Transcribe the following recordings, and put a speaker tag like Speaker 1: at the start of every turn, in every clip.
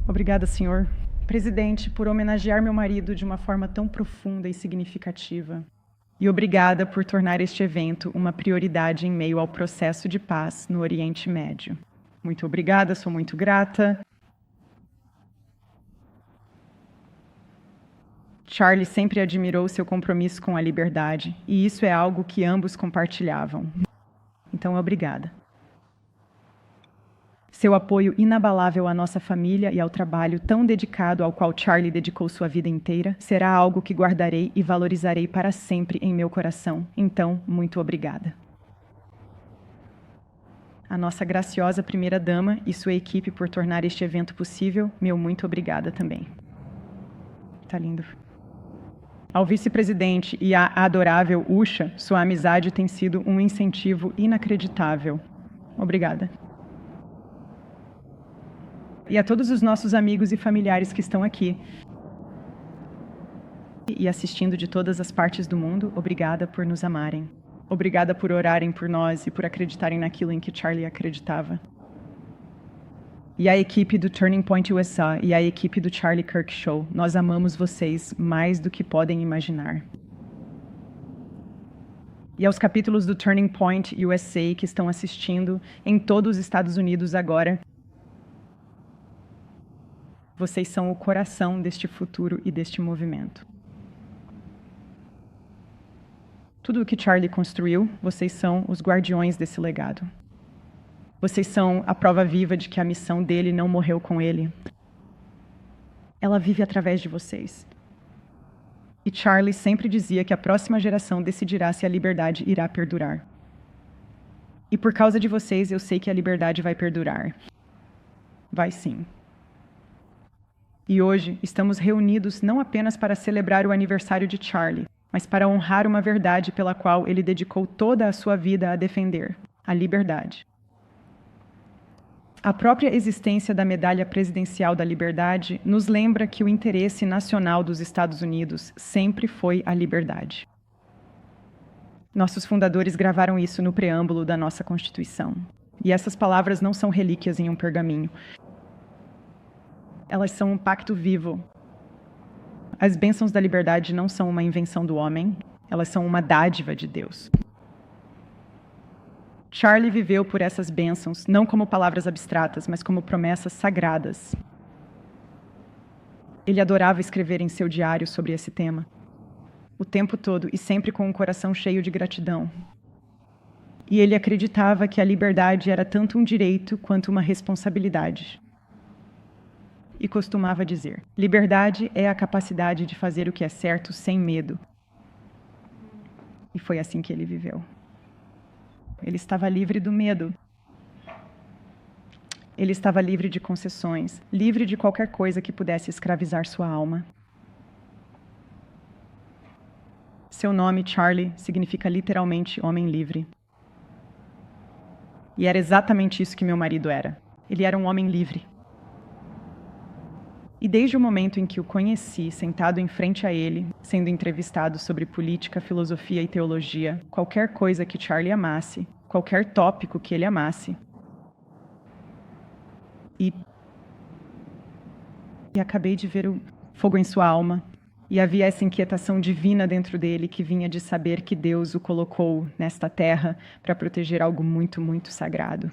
Speaker 1: Obrigada, senhor presidente, por homenagear meu marido de uma forma tão profunda e significativa. E obrigada por tornar este evento uma prioridade em meio ao processo de paz no Oriente Médio. Muito obrigada, sou muito grata. Charlie sempre admirou seu compromisso com a liberdade, e isso é algo que ambos compartilhavam. Então, obrigada. Seu apoio inabalável à nossa família e ao trabalho tão dedicado ao qual Charlie dedicou sua vida inteira será algo que guardarei e valorizarei para sempre em meu coração. Então, muito obrigada. A nossa graciosa primeira-dama e sua equipe por tornar este evento possível, meu muito obrigada também. Tá lindo. Ao vice-presidente e à adorável Usha, sua amizade tem sido um incentivo inacreditável. Obrigada. E a todos os nossos amigos e familiares que estão aqui e assistindo de todas as partes do mundo, obrigada por nos amarem. Obrigada por orarem por nós e por acreditarem naquilo em que Charlie acreditava. E a equipe do Turning Point USA e a equipe do Charlie Kirk Show, nós amamos vocês mais do que podem imaginar. E aos capítulos do Turning Point USA que estão assistindo em todos os Estados Unidos agora, vocês são o coração deste futuro e deste movimento. Tudo o que Charlie construiu, vocês são os guardiões desse legado. Vocês são a prova viva de que a missão dele não morreu com ele. Ela vive através de vocês. E Charlie sempre dizia que a próxima geração decidirá se a liberdade irá perdurar. E por causa de vocês, eu sei que a liberdade vai perdurar. Vai sim. E hoje estamos reunidos não apenas para celebrar o aniversário de Charlie, mas para honrar uma verdade pela qual ele dedicou toda a sua vida a defender: a liberdade. A própria existência da Medalha Presidencial da Liberdade nos lembra que o interesse nacional dos Estados Unidos sempre foi a liberdade. Nossos fundadores gravaram isso no preâmbulo da nossa Constituição. E essas palavras não são relíquias em um pergaminho. Elas são um pacto vivo. As bênçãos da liberdade não são uma invenção do homem, elas são uma dádiva de Deus. Charlie viveu por essas bênçãos, não como palavras abstratas, mas como promessas sagradas. Ele adorava escrever em seu diário sobre esse tema, o tempo todo e sempre com um coração cheio de gratidão. E ele acreditava que a liberdade era tanto um direito quanto uma responsabilidade. E costumava dizer: liberdade é a capacidade de fazer o que é certo sem medo. E foi assim que ele viveu. Ele estava livre do medo. Ele estava livre de concessões, livre de qualquer coisa que pudesse escravizar sua alma. Seu nome, Charlie, significa literalmente homem livre. E era exatamente isso que meu marido era. Ele era um homem livre. E desde o momento em que o conheci, sentado em frente a ele, sendo entrevistado sobre política, filosofia e teologia, qualquer coisa que Charlie amasse, qualquer tópico que ele amasse, e acabei de ver o fogo em sua alma, e havia essa inquietação divina dentro dele que vinha de saber que Deus o colocou nesta terra para proteger algo muito, muito sagrado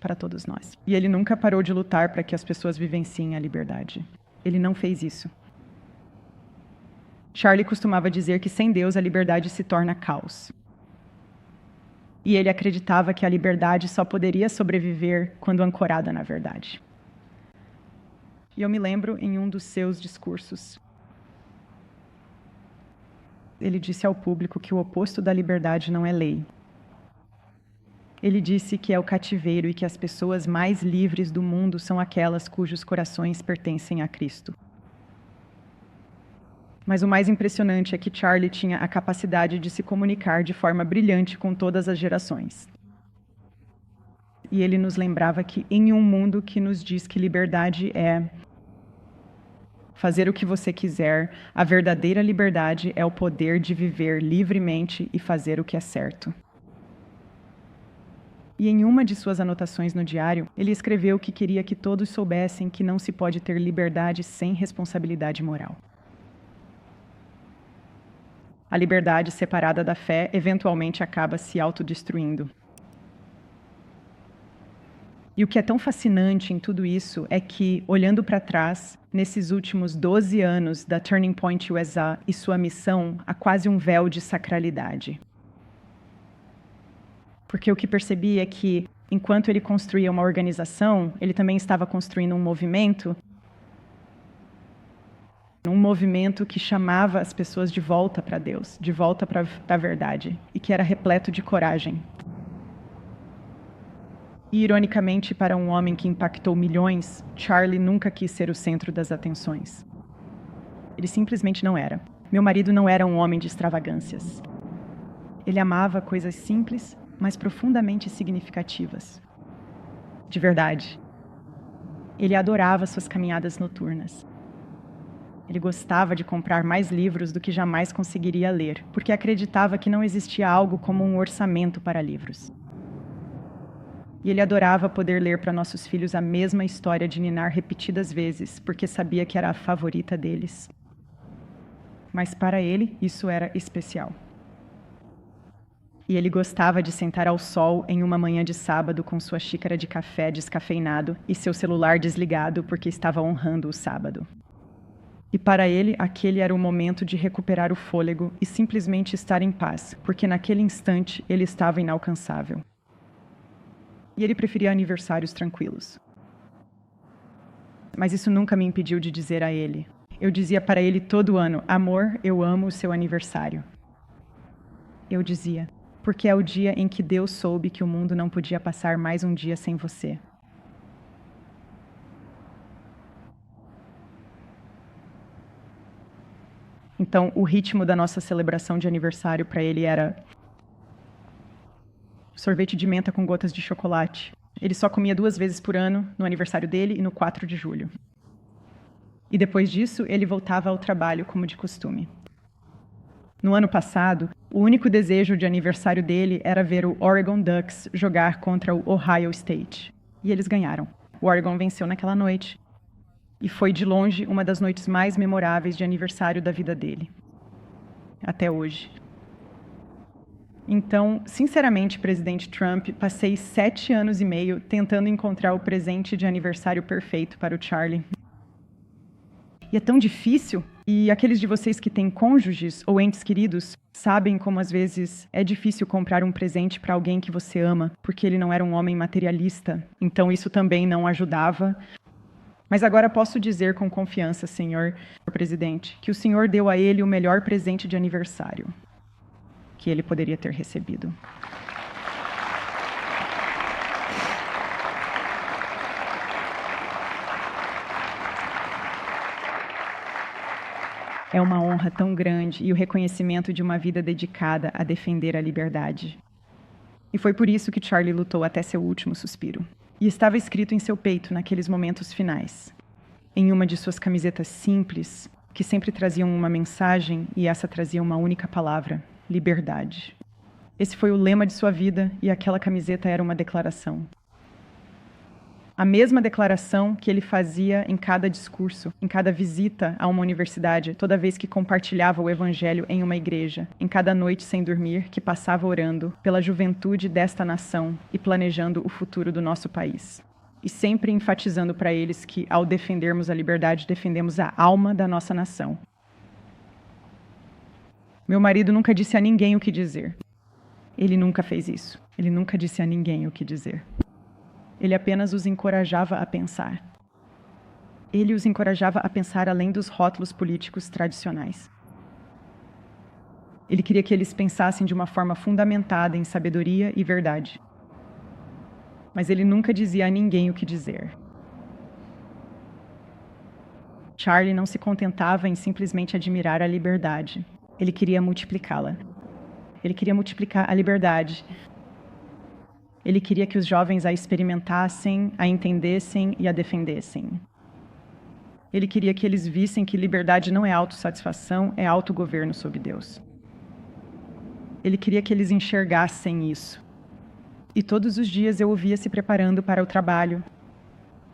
Speaker 1: para todos nós. E ele nunca parou de lutar para que as pessoas vivenciem a liberdade. Ele não fez isso. Charlie costumava dizer que sem Deus a liberdade se torna caos. E ele acreditava que a liberdade só poderia sobreviver quando ancorada na verdade. E eu me lembro em um dos seus discursos, ele disse ao público que o oposto da liberdade não é lei. Ele disse que é o cativeiro e que as pessoas mais livres do mundo são aquelas cujos corações pertencem a Cristo. Mas o mais impressionante é que Charlie tinha a capacidade de se comunicar de forma brilhante com todas as gerações. E ele nos lembrava que em um mundo que nos diz que liberdade é fazer o que você quiser, a verdadeira liberdade é o poder de viver livremente e fazer o que é certo. E em uma de suas anotações no diário, ele escreveu que queria que todos soubessem que não se pode ter liberdade sem responsabilidade moral. A liberdade separada da fé eventualmente acaba se autodestruindo. E o que é tão fascinante em tudo isso é que, olhando para trás, nesses últimos 12 anos da Turning Point USA e sua missão, há quase um véu de sacralidade. Porque o que percebi é que, enquanto ele construía uma organização, ele também estava construindo um movimento que chamava as pessoas de volta para Deus, de volta para a verdade, e que era repleto de coragem. E, ironicamente, para um homem que impactou milhões, Charlie nunca quis ser o centro das atenções. Ele simplesmente não era. Meu marido não era um homem de extravagâncias. Ele amava coisas simples, mas profundamente significativas. De verdade. Ele adorava suas caminhadas noturnas. Ele gostava de comprar mais livros do que jamais conseguiria ler, porque acreditava que não existia algo como um orçamento para livros. E ele adorava poder ler para nossos filhos a mesma história de Ninar repetidas vezes, porque sabia que era a favorita deles. Mas para ele, isso era especial. E ele gostava de sentar ao sol em uma manhã de sábado com sua xícara de café descafeinado e seu celular desligado porque estava honrando o sábado. E para ele, aquele era o momento de recuperar o fôlego e simplesmente estar em paz, porque naquele instante ele estava inalcançável. E ele preferia aniversários tranquilos. Mas isso nunca me impediu de dizer a ele. Eu dizia para ele todo ano: amor, eu amo o seu aniversário. Eu dizia, porque é o dia em que Deus soube que o mundo não podia passar mais um dia sem você. Então, o ritmo da nossa celebração de aniversário para ele era sorvete de menta com gotas de chocolate. Ele só comia 2 vezes por ano, no aniversário dele e no 4 de julho. E depois disso, ele voltava ao trabalho como de costume. No ano passado, o único desejo de aniversário dele era ver o Oregon Ducks jogar contra o Ohio State. E eles ganharam. O Oregon venceu naquela noite. E foi, de longe, uma das noites mais memoráveis de aniversário da vida dele. Até hoje. Então, sinceramente, presidente Trump, passei 7 anos e meio tentando encontrar o presente de aniversário perfeito para o Charlie. E é tão difícil, e aqueles de vocês que têm cônjuges ou entes queridos sabem como às vezes é difícil comprar um presente para alguém que você ama, porque ele não era um homem materialista, então isso também não ajudava. Mas agora posso dizer com confiança, senhor presidente, que o senhor deu a ele o melhor presente de aniversário que ele poderia ter recebido. É uma honra tão grande e o reconhecimento de uma vida dedicada a defender a liberdade. E foi por isso que Charlie lutou até seu último suspiro. E estava escrito em seu peito naqueles momentos finais. Em uma de suas camisetas simples, que sempre traziam uma mensagem e essa trazia uma única palavra: liberdade. Esse foi o lema de sua vida e aquela camiseta era uma declaração. A mesma declaração que ele fazia em cada discurso, em cada visita a uma universidade, toda vez que compartilhava o evangelho em uma igreja, em cada noite sem dormir que passava orando pela juventude desta nação e planejando o futuro do nosso país. E sempre enfatizando para eles que, ao defendermos a liberdade, defendemos a alma da nossa nação. Meu marido nunca disse a ninguém o que dizer. Ele nunca fez isso. Ele nunca disse a ninguém o que dizer. Ele apenas os encorajava a pensar. Ele os encorajava a pensar além dos rótulos políticos tradicionais. Ele queria que eles pensassem de uma forma fundamentada em sabedoria e verdade. Mas ele nunca dizia a ninguém o que dizer. Charlie não se contentava em simplesmente admirar a liberdade. Ele queria multiplicá-la. Ele queria multiplicar a liberdade. Ele queria que os jovens a experimentassem, a entendessem e a defendessem. Ele queria que eles vissem que liberdade não é autossatisfação, é autogoverno sob Deus. Ele queria que eles enxergassem isso. E todos os dias eu o via se preparando para o trabalho.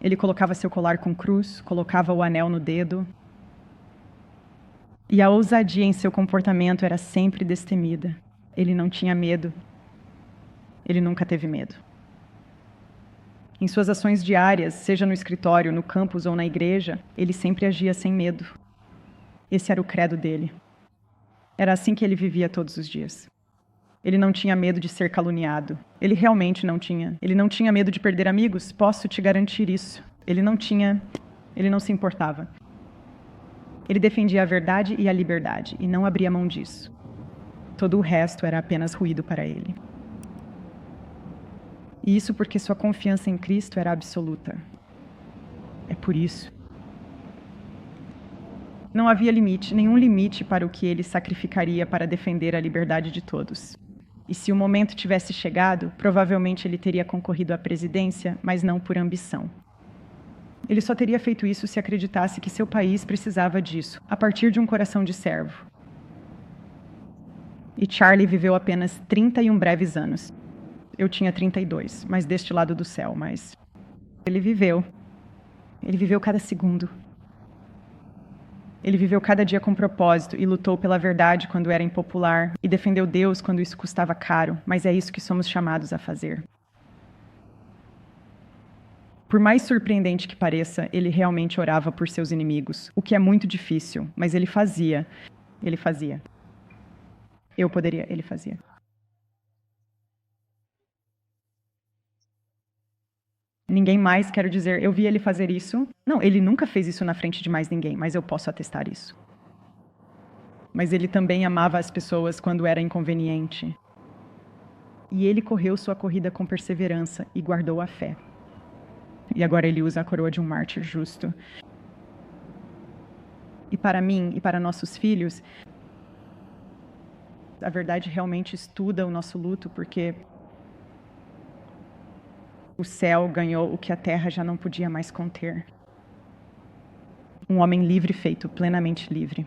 Speaker 1: Ele colocava seu colar com cruz, colocava o anel no dedo. E a ousadia em seu comportamento era sempre destemida. Ele não tinha medo. Ele nunca teve medo. Em suas ações diárias, seja no escritório, no campus ou na igreja, ele sempre agia sem medo. Esse era o credo dele. Era assim que ele vivia todos os dias. Ele não tinha medo de ser caluniado. Ele realmente não tinha. Ele não tinha medo de perder amigos, posso te garantir isso. Ele não se importava. Ele defendia a verdade e a liberdade, e não abria mão disso. Todo o resto era apenas ruído para ele. E isso porque sua confiança em Cristo era absoluta. É por isso. Não havia limite, nenhum limite para o que ele sacrificaria para defender a liberdade de todos. E se o momento tivesse chegado, provavelmente ele teria concorrido à presidência, mas não por ambição. Ele só teria feito isso se acreditasse que seu país precisava disso, a partir de um coração de servo. E Charlie viveu apenas 31 breves anos. Eu tinha 32, mas deste lado do céu, mas... Ele viveu. Ele viveu cada segundo. Ele viveu cada dia com propósito e lutou pela verdade quando era impopular e defendeu Deus quando isso custava caro, mas é isso que somos chamados a fazer. Por mais surpreendente que pareça, ele realmente orava por seus inimigos, o que é muito difícil, mas ele fazia. Ele fazia. Eu poderia, ele fazia. Ninguém mais, quero dizer, eu vi ele fazer isso. Não, ele nunca fez isso na frente de mais ninguém, mas eu posso atestar isso. Mas ele também amava as pessoas quando era inconveniente. E ele correu sua corrida com perseverança e guardou a fé. E agora ele usa a coroa de um mártir justo. E para mim e para nossos filhos, a verdade realmente estuda o nosso luto, porque o céu ganhou o que a terra já não podia mais conter. Um homem livre feito plenamente livre.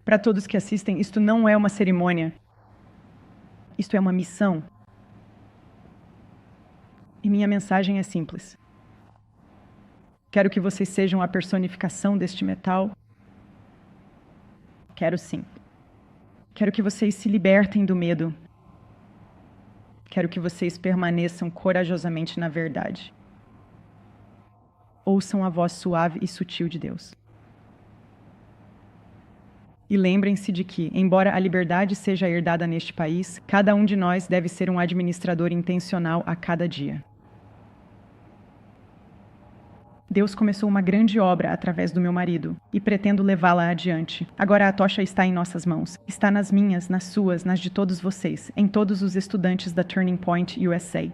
Speaker 1: Para todos que assistem, isto não é uma cerimônia. Isto é uma missão. E minha mensagem é simples. Quero que vocês sejam a personificação deste metal. Quero sim. Quero que vocês se libertem do medo. Quero que vocês permaneçam corajosamente na verdade. Ouçam a voz suave e sutil de Deus. E lembrem-se de que, embora a liberdade seja herdada neste país, cada um de nós deve ser um administrador intencional a cada dia. Deus começou uma grande obra através do meu marido e pretendo levá-la adiante. Agora a tocha está em nossas mãos. Está nas minhas, nas suas, nas de todos vocês, em todos os estudantes da Turning Point USA.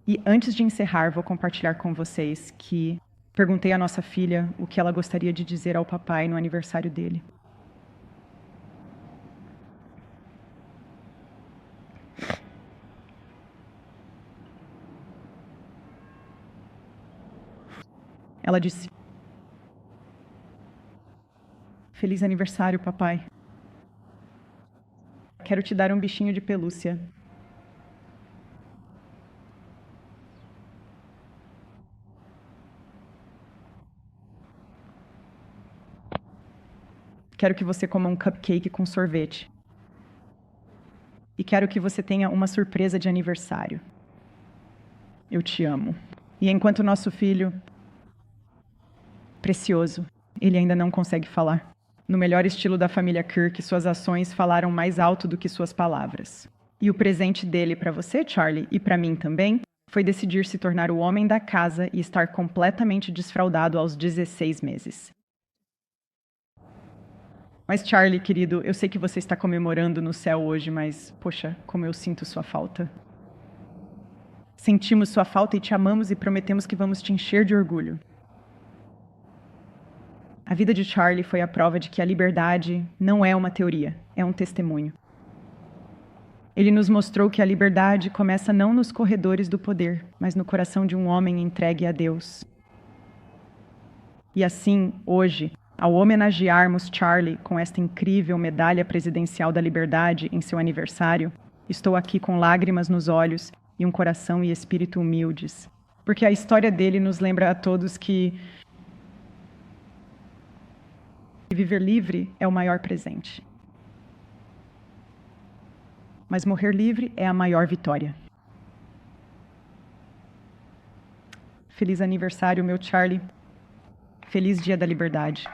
Speaker 1: E antes de encerrar, vou compartilhar com vocês que perguntei à nossa filha o que ela gostaria de dizer ao papai no aniversário dele. Ela disse: "Feliz aniversário, papai. Quero te dar um bichinho de pelúcia." Quero que você coma um cupcake com sorvete. E quero que você tenha uma surpresa de aniversário. Eu te amo. E enquanto nosso filho... precioso, ele ainda não consegue falar. No melhor estilo da família Kirk, suas ações falaram mais alto do que suas palavras. E o presente dele para você, Charlie, e para mim também, foi decidir se tornar o homem da casa e estar completamente desfraldado aos 16 meses. Mas Charlie, querido, eu sei que você está comemorando no céu hoje, mas, poxa, como eu sinto sua falta. Sentimos sua falta e te amamos e prometemos que vamos te encher de orgulho. A vida de Charlie foi a prova de que a liberdade não é uma teoria, é um testemunho. Ele nos mostrou que a liberdade começa não nos corredores do poder, mas no coração de um homem entregue a Deus. E assim, hoje, ao homenagearmos Charlie com esta incrível medalha presidencial da liberdade em seu aniversário, estou aqui com lágrimas nos olhos e um coração e espírito humildes, porque a história dele nos lembra a todos que viver livre é o maior presente. Mas morrer livre é a maior vitória. Feliz aniversário, meu Charlie. Feliz Dia da Liberdade.